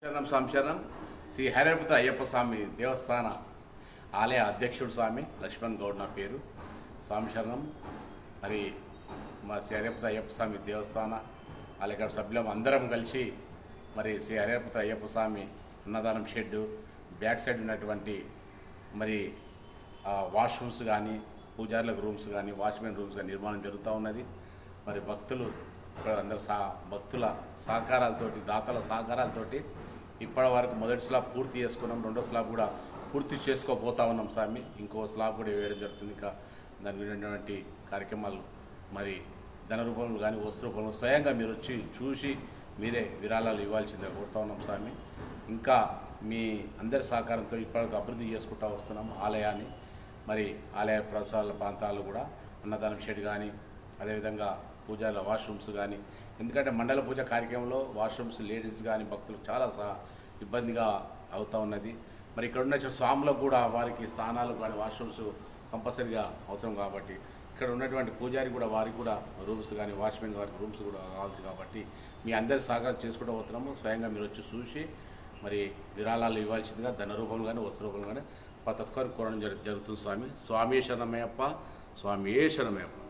శరణం సంశరణం శ్రీ హరిపుత్ర అయ్యప్ప స్వామి దేవస్థాన ఆలయ అధ్యక్షుడు స్వామి లక్ష్మణ్ గౌడ్ నా పేరు. స్వామి శరణం. మరి మా శ్రీ హరిపుత్ర అయ్యప్ప స్వామి దేవస్థాన ఆలయ సభ్యులం అందరం కలిసి మరి శ్రీ హరిపుత్ర అయ్యప్ప స్వామి అన్నదానం షెడ్డు బ్యాక్ సైడ్ ఉన్నటువంటి మరి వాష్రూమ్స్ కానీ పూజారులకు రూమ్స్ కానీ వాచ్మెన్ రూమ్స్ కానీ నిర్మాణం జరుగుతూ ఉన్నది. మరి భక్తులు అందరు భక్తుల సహకారాలతోటి దాతల సహకారాలతోటి ఇప్పటి వరకు మొదటి స్లాబ్ పూర్తి చేసుకున్నాం. రెండో స్లాబ్ కూడా పూర్తి చేసుకోపోతా ఉన్నాం స్వామి. ఇంకో స్లాబ్ కూడా వేయడం జరుగుతుంది. ఇంకా దాని గురించినటువంటి కార్యక్రమాలు మరి ధన రూపంలో కానీ వస్తు రూపంలో స్వయంగా మీరు వచ్చి చూసి మీరే విరాళాలు ఇవ్వాల్సిందిగా కోరుతా ఉన్నాం స్వామి. ఇంకా మీ అందరి సహకారంతో ఇప్పటివరకు అభివృద్ధి చేసుకుంటూ వస్తున్నాం ఆలయాన్ని. మరి ఆలయ ప్రసాదాల ప్రాంతాలు కూడా అన్నదానం షెడ్ కానీ అదేవిధంగా పూజల వాష్రూమ్స్ కానీ, ఎందుకంటే మండల పూజ కార్యక్రమంలో వాష్రూమ్స్ లేడీస్ కానీ భక్తులు చాలా ఇబ్బందిగా అవుతూ ఉన్నది. మరి ఇక్కడ ఉన్న స్వాములకు కూడా వారికి స్థానాలు కానీ వాష్రూమ్స్ కంపల్సరీగా అవసరం కాబట్టి ఇక్కడ ఉన్నటువంటి పూజారి కూడా వారికి కూడా రూమ్స్ కానీ వాచ్మెన్ వారికి రూమ్స్ కూడా కావచ్చు కాబట్టి మీ అందరి సహకారం చేసుకుంటూ పోతున్నాము. స్వయంగా మీరు వచ్చి చూసి మరి విరాళాలు ఇవ్వాల్సిందిగా ధన రూపంలో కానీ వస్తు రూపంలో కానీ ప్రతి ఒక్కరు కోరడం జరుగుతుంది స్వామి. స్వామి శరణమయ్యప్ప, స్వామి శరణమయ్యప్ప.